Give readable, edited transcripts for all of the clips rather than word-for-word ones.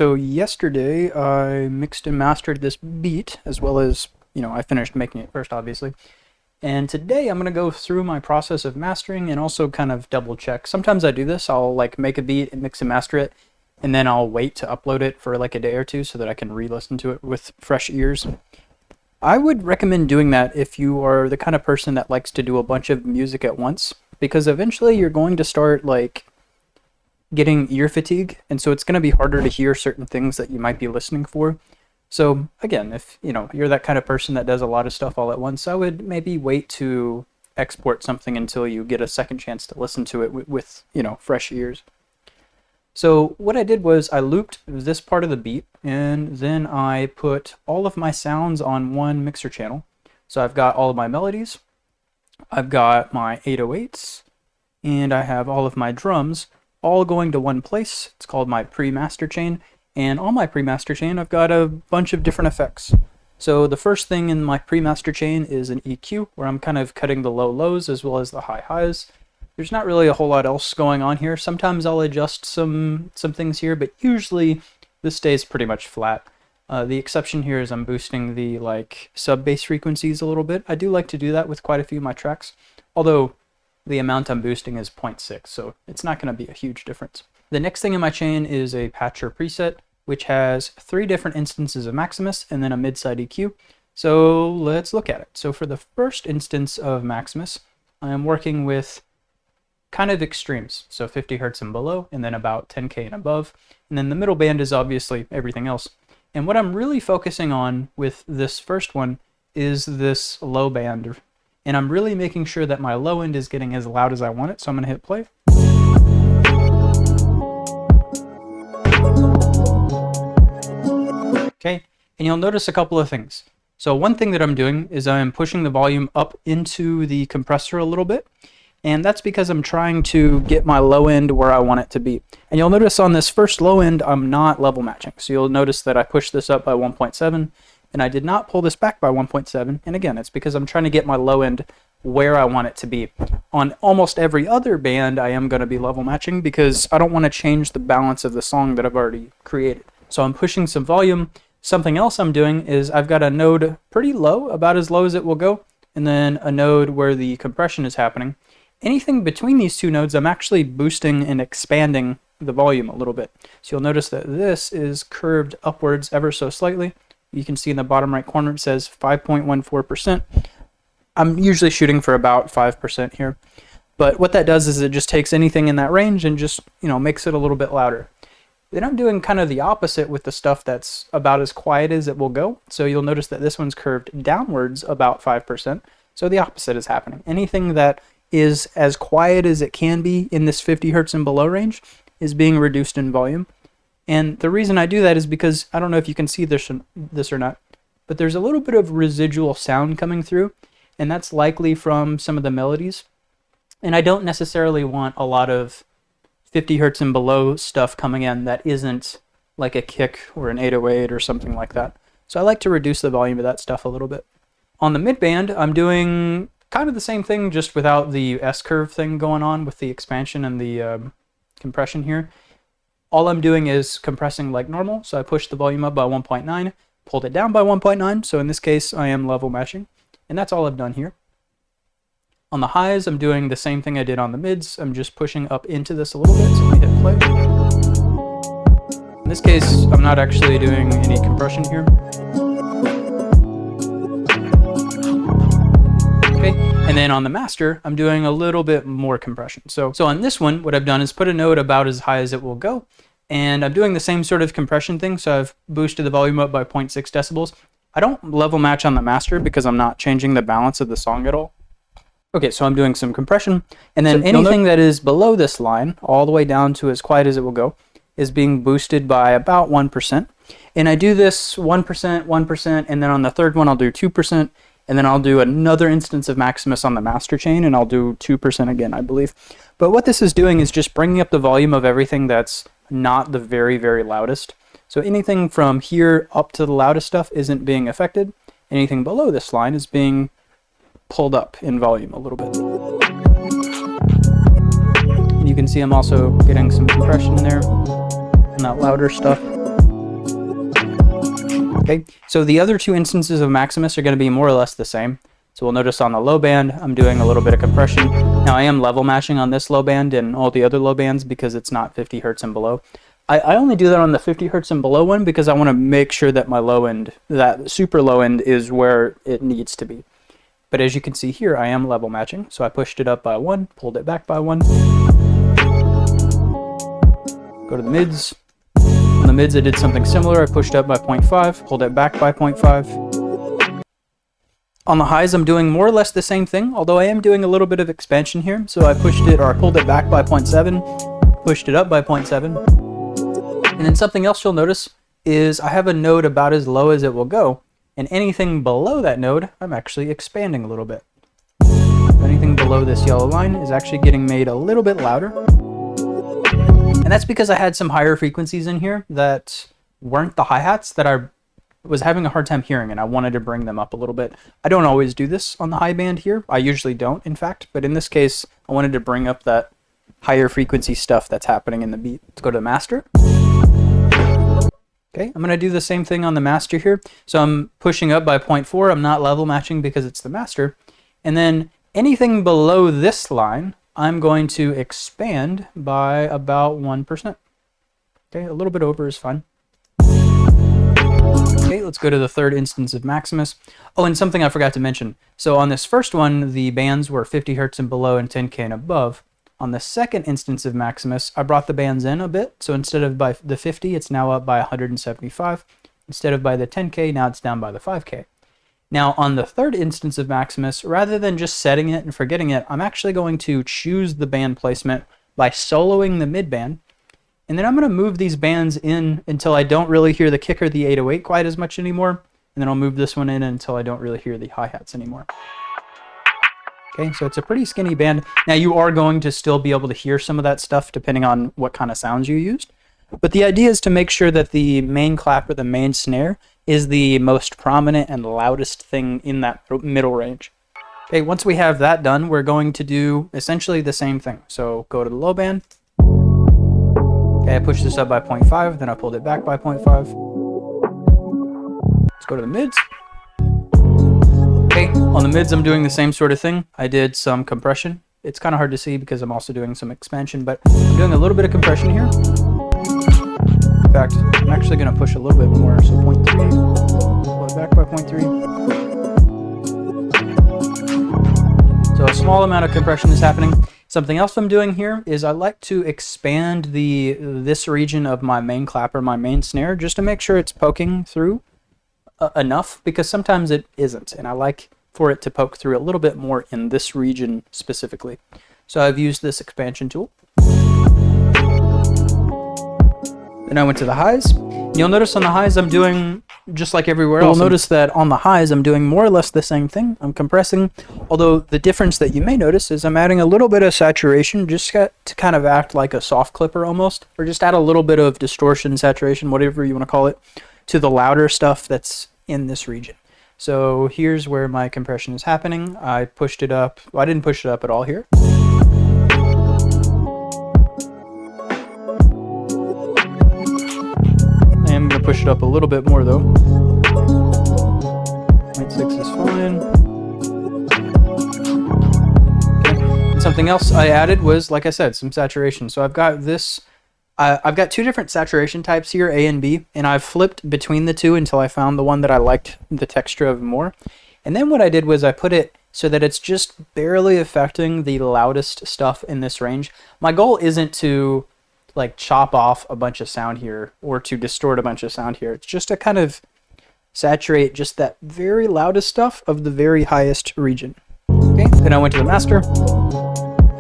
So yesterday I mixed and mastered this beat, as well as, I finished making it first, obviously. And today I'm going to go through my process of mastering and also kind of double check. Sometimes I do this. I'll like make a beat and mix and master it, and then I'll wait to upload it for like a day or two so that I can re-listen to it with fresh ears. I would recommend doing that if you are the kind of person that likes to do a bunch of music at once, because eventually you're going to start like getting ear fatigue, and so it's going to be harder to hear certain things that you might be listening for. So again, if you're that kind of person that does a lot of stuff all at once, I would maybe wait to export something until you get a second chance to listen to it with fresh ears. So what I did was I looped this part of the beat, and then I put all of my sounds on one mixer channel. So I've got all of my melodies, I've got my 808s, and I have all of my drums all going to one place. It's called my pre-master chain, and on my pre-master chain I've got a bunch of different effects. So the first thing in my pre-master chain is an EQ, where I'm kind of cutting the low lows as well as the high highs. There's not really a whole lot else going on here. Sometimes I'll adjust some things here, but usually this stays pretty much flat. The exception here is I'm boosting the sub bass frequencies a little bit. I do like to do that with quite a few of my tracks, although the amount I'm boosting is 0.6, so it's not going to be a huge difference. The next thing in my chain is a patcher preset, which has 3 different instances of Maximus and then a mid-side EQ. So let's look at it. So for the first instance of Maximus, I am working with kind of extremes, so 50 hertz and below, and then about 10K and above. And then the middle band is obviously everything else. And what I'm really focusing on with this first one is this low band, and I'm really making sure that my low end is getting as loud as I want it. So I'm going to hit play. Okay, and you'll notice a couple of things. So one thing that I'm doing is I'm pushing the volume up into the compressor a little bit, and that's because I'm trying to get my low end where I want it to be. And you'll notice on this first low end, I'm not level matching. So you'll notice that I pushed this up by 1.7, and I did not pull this back by 1.7. And again, it's because I'm trying to get my low end where I want it to be. On almost every other band, I am going to be level matching because I don't want to change the balance of the song that I've already created. So I'm pushing some volume. Something else I'm doing is I've got a node pretty low, about as low as it will go, and then a node where the compression is happening. Anything between these two nodes, I'm actually boosting and expanding the volume a little bit. So you'll notice that this is curved upwards ever so slightly. You can see in the bottom right corner it says 5.14%. I'm usually shooting for about 5% here. But what that does is it just takes anything in that range and just, makes it a little bit louder. Then I'm doing kind of the opposite with the stuff that's about as quiet as it will go. So you'll notice that this one's curved downwards about 5%. So the opposite is happening. Anything that is as quiet as it can be in this 50 hertz and below range is being reduced in volume. And the reason I do that is because, I don't know if you can see this or not, but there's a little bit of residual sound coming through, and that's likely from some of the melodies. And I don't necessarily want a lot of 50 hertz and below stuff coming in that isn't like a kick or an 808 or something like that. So I like to reduce the volume of that stuff a little bit. On the mid band, I'm doing kind of the same thing, just without the S-curve thing going on with the expansion and the compression here. All I'm doing is compressing like normal, so I pushed the volume up by 1.9, pulled it down by 1.9, so in this case I am level matching, and that's all I've done here. On the highs, I'm doing the same thing I did on the mids. I'm just pushing up into this a little bit, so let me hit play. In this case, I'm not actually doing any compression here. Okay, and then on the master, I'm doing a little bit more compression. So on this one, what I've done is put a node about as high as it will go, and I'm doing the same sort of compression thing, so I've boosted the volume up by 0.6 decibels. I don't level match on the master because I'm not changing the balance of the song at all. Okay, so I'm doing some compression, and then anything that is below this line, all the way down to as quiet as it will go, is being boosted by about 1%. And I do this 1%, 1%, and then on the third one I'll do 2%, and then I'll do another instance of Maximus on the master chain, and I'll do 2% again, I believe. But what this is doing is just bringing up the volume of everything that's not the very, very loudest. So anything from here up to the loudest stuff isn't being affected. Anything below this line is being pulled up in volume a little bit. And you can see I'm also getting some compression in there and that louder stuff. Okay, so the other two instances of Maximus are going to be more or less the same. So we'll notice on the low band, I'm doing a little bit of compression. Now I am level matching on this low band and all the other low bands because it's not 50 hertz and below. I only do that on the 50 hertz and below one because I want to make sure that my low end, that super low end, is where it needs to be. But as you can see here, I am level matching. So I pushed it up by 1, pulled it back by 1. Go to the mids. On the mids, I did something similar. I pushed up by 0.5, pulled it back by 0.5. On the highs, I'm doing more or less the same thing, although I am doing a little bit of expansion here. So I pushed it, or I pulled it back by 0.7, pushed it up by 0.7. And then something else you'll notice is I have a node about as low as it will go, and anything below that node, I'm actually expanding a little bit. Anything below this yellow line is actually getting made a little bit louder. And that's because I had some higher frequencies in here that weren't the hi-hats that I was having a hard time hearing, and I wanted to bring them up a little bit. I don't always do this on the high band here. I usually don't, in fact, but in this case, I wanted to bring up that higher frequency stuff that's happening in the beat. Let's go to the master. Okay, I'm going to do the same thing on the master here. So I'm pushing up by 0.4. I'm not level matching because it's the master. And then anything below this line, I'm going to expand by about 1%. Okay, a little bit over is fine. Okay, let's go to the third instance of Maximus. Oh, and something I forgot to mention. So on this first one, the bands were 50 hertz and below and 10K and above. On the second instance of Maximus, I brought the bands in a bit. So instead of by the 50, it's now up by 175. Instead of by the 10K, now it's down by the 5K. Now on the third instance of Maximus, rather than just setting it and forgetting it, I'm actually going to choose the band placement by soloing the mid band. And then I'm going to move these bands in until I don't really hear the kick or the 808 quite as much anymore. And then I'll move this one in until I don't really hear the hi-hats anymore. Okay, so it's a pretty skinny band. Now you are going to still be able to hear some of that stuff depending on what kind of sounds you used. But the idea is to make sure that the main clap or the main snare is the most prominent and loudest thing in that middle range. Okay, once we have that done, we're going to do essentially the same thing. So go to the low band. Okay, I pushed this up by 0.5, then I pulled it back by 0.5. Let's go to the mids. Okay, on the mids, I'm doing the same sort of thing. I did some compression. It's kind of hard to see because I'm also doing some expansion, but I'm doing a little bit of compression here. In fact, I'm actually going to push a little bit more, so 0.3. Pull it back by 0.3. So a small amount of compression is happening. Something else I'm doing here is I like to expand this region of my main clapper, my main snare, just to make sure it's poking through enough, because sometimes it isn't, and I like for it to poke through a little bit more in this region specifically. So I've used this expansion tool. Then I went to the highs. You'll notice on the highs I'm doing just like everywhere else. You'll notice that on the highs I'm doing more or less the same thing. I'm compressing, although the difference that you may notice is I'm adding a little bit of saturation just to kind of act like a soft clipper almost, or just add a little bit of distortion, saturation, whatever you want to call it, to the louder stuff that's in this region. So here's where my compression is happening. I pushed it up. Well, I didn't push it up at all here. I am going to push it up a little bit more though. 0.6 is fine. Okay. Something else I added was, like I said, some saturation. So I've got this. I've got two different saturation types here, A and B, and I've flipped between the two until I found the one that I liked the texture of more. And then what I did was I put it so that it's just barely affecting the loudest stuff in this range. My goal isn't to like chop off a bunch of sound here or to distort a bunch of sound here. It's just to kind of saturate just that very loudest stuff of the very highest region. Okay, then I went to the master.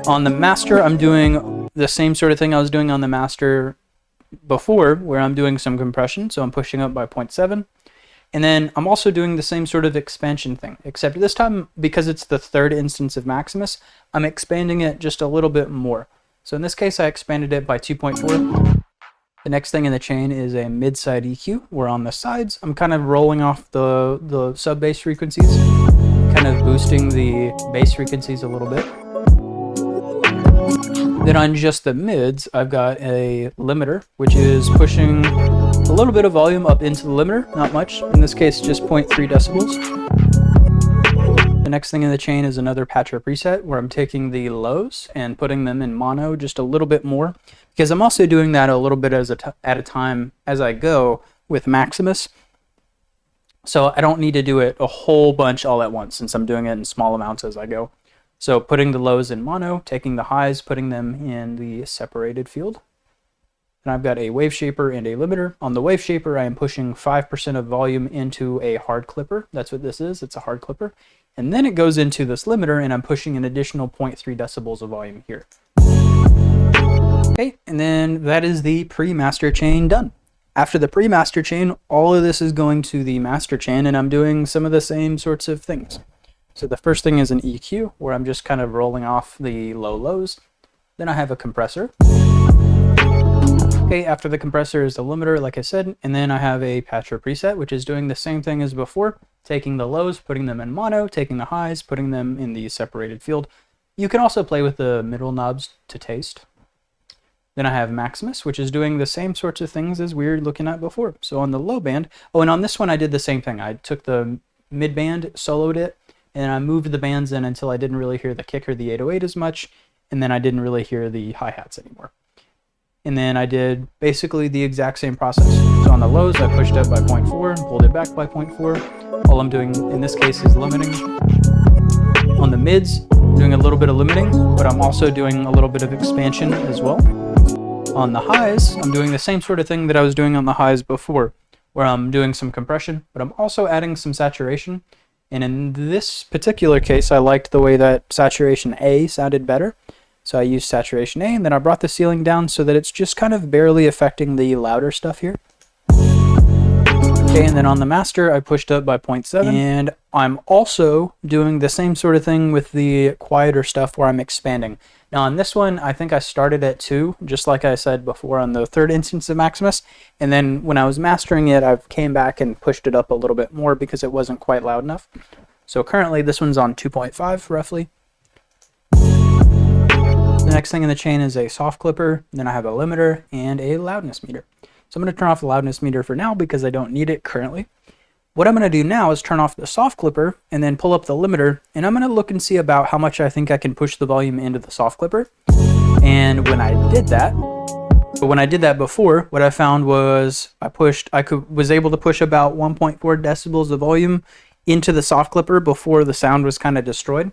On the master, I'm doing the same sort of thing I was doing on the master before, where I'm doing some compression, so I'm pushing up by 0.7. And then I'm also doing the same sort of expansion thing, except this time, because it's the third instance of Maximus, I'm expanding it just a little bit more. So in this case, I expanded it by 2.4. The next thing in the chain is a mid-side EQ, where on the sides, I'm kind of rolling off the sub-bass frequencies, kind of boosting the bass frequencies a little bit. Then on just the mids, I've got a limiter, which is pushing a little bit of volume up into the limiter, not much. In this case, just 0.3 decibels. The next thing in the chain is another patcher preset where I'm taking the lows and putting them in mono just a little bit more, because I'm also doing that a little bit at a time as I go with Maximus. So I don't need to do it a whole bunch all at once since I'm doing it in small amounts as I go. So putting the lows in mono, taking the highs, putting them in the separated field. And I've got a wave shaper and a limiter. On the wave shaper, I am pushing 5% of volume into a hard clipper. That's what this is. It's a hard clipper. And then it goes into this limiter, and I'm pushing an additional 0.3 decibels of volume here. Okay, and then that is the pre-master chain done. After the pre-master chain, all of this is going to the master chain, and I'm doing some of the same sorts of things. So the first thing is an EQ, where I'm just kind of rolling off the low lows. Then I have a compressor. Okay, after the compressor is the limiter, like I said, and then I have a patcher preset, which is doing the same thing as before, taking the lows, putting them in mono, taking the highs, putting them in the separated field. You can also play with the middle knobs to taste. Then I have Maximus, which is doing the same sorts of things as we were looking at before. So on the low band, oh, and on this one I did the same thing. I took the mid band, soloed it, and I moved the bands in until I didn't really hear the kick or the 808 as much, and then I didn't really hear the hi-hats anymore. And then I did basically the exact same process. So on the lows, I pushed up by 0.4 and pulled it back by 0.4. All I'm doing in this case is limiting. On the mids, doing a little bit of limiting, but I'm also doing a little bit of expansion as well. On the highs, I'm doing the same sort of thing that I was doing on the highs before, where I'm doing some compression, but I'm also adding some saturation. And in this particular case, I liked the way that saturation A sounded better. So I used saturation A, and then I brought the ceiling down so that it's just kind of barely affecting the louder stuff here. Okay, and then on the master, I pushed up by 0.7, and I'm also doing the same sort of thing with the quieter stuff where I'm expanding. Now on this one, I think I started at 2, just like I said before on the third instance of Maximus, and then when I was mastering it, I came back and pushed it up a little bit more because it wasn't quite loud enough. So currently this one's on 2.5 roughly. The next thing in the chain is a soft clipper, then I have a limiter and a loudness meter. So I'm going to turn off the loudness meter for now because I don't need it currently. What I'm going to do now is turn off the soft clipper and then pull up the limiter, and I'm going to look and see about how much I think I can push the volume into the soft clipper. And when I did that, before, what I found was was able to push about 1.4 decibels of volume into the soft clipper before the sound was kind of destroyed.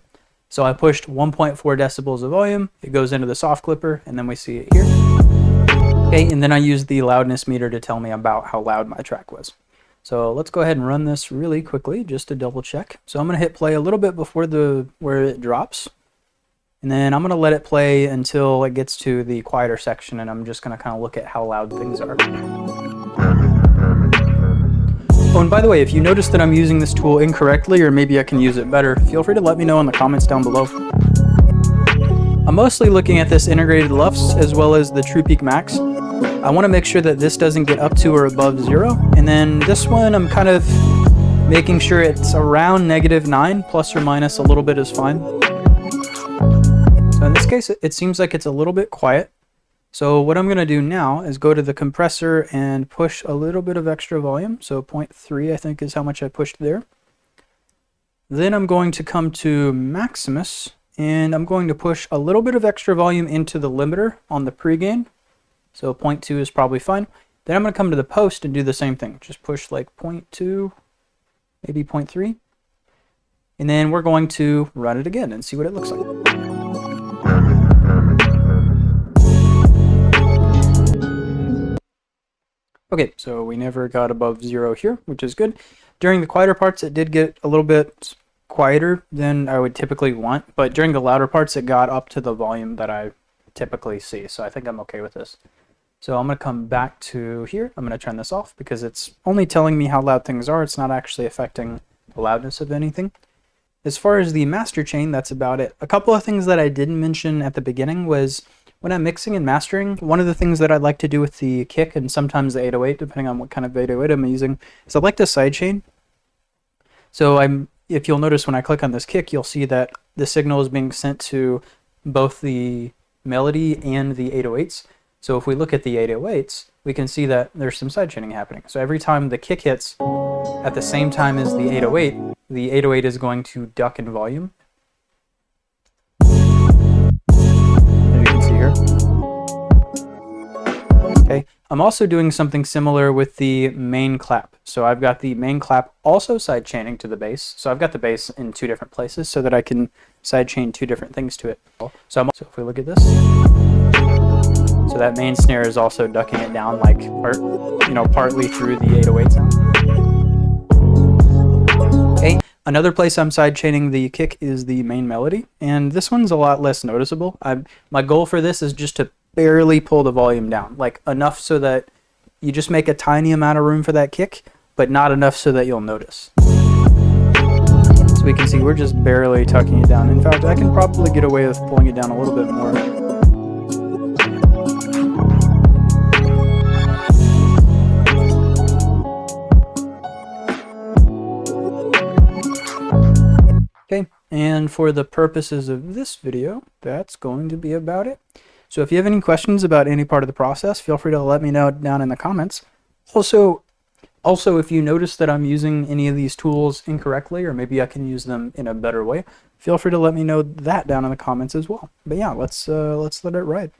So I pushed 1.4 decibels of volume, it goes into the soft clipper, and then we see it here. Okay, and then I used the loudness meter to tell me about how loud my track was. So let's go ahead and run this really quickly just to double check. So I'm going to hit play a little bit before where it drops. And then I'm going to let it play until it gets to the quieter section, and I'm just going to kind of look at how loud things are. Oh, and by the way, if you notice that I'm using this tool incorrectly, or maybe I can use it better, feel free to let me know in the comments down below. I'm mostly looking at this integrated LUFS as well as the True Peak Max. I want to make sure that this doesn't get up to or above 0, and then this one I'm kind of making sure it's around -9, plus or minus a little bit is fine. So in this case, it seems like it's a little bit quiet. So what I'm going to do now is go to the compressor and push a little bit of extra volume. So 0.3 I think is how much I pushed there. Then I'm going to come to Maximus, and I'm going to push a little bit of extra volume into the limiter on the pre-gain. So 0.2 is probably fine. Then I'm going to come to the post and do the same thing. Just push like 0.2, maybe 0.3. And then we're going to run it again and see what it looks like. Okay, so we never got above 0 here, which is good. During the quieter parts, it did get a little bit quieter than I would typically want, but during the louder parts, it got up to the volume that I typically see, so I think I'm okay with this. So I'm going to come back to here. I'm going to turn this off because it's only telling me how loud things are. It's not actually affecting the loudness of anything. As far as the master chain, that's about it. A couple of things that I didn't mention at the beginning was when I'm mixing and mastering, one of the things that I'd like to do with the kick and sometimes the 808, depending on what kind of 808 I'm using, is I like to sidechain. So if you'll notice when I click on this kick, you'll see that the signal is being sent to both the melody and the 808s. So if we look at the 808s, we can see that there's some sidechaining happening. So every time the kick hits at the same time as the 808 is going to duck in volume. As you can see here. Okay, I'm also doing something similar with the main clap. So I've got the main clap also sidechaining to the bass. So I've got the bass in two different places so that I can sidechain two different things to it. So if we look at this, so that main snare is also ducking it down like partly through the 808 sound. Okay, another place I'm sidechaining the kick is the main melody, and this one's a lot less noticeable. My goal for this is just to barely pull the volume down, like enough so that you just make a tiny amount of room for that kick, but not enough so that you'll notice. So we can see we're just barely tucking it down. In fact, I can probably get away with pulling it down a little bit more. Okay, and for the purposes of this video, that's going to be about it. So if you have any questions about any part of the process, feel free to let me know down in the comments. Also, if you notice that I'm using any of these tools incorrectly, or maybe I can use them in a better way, feel free to let me know that down in the comments as well. But yeah, let's let it ride.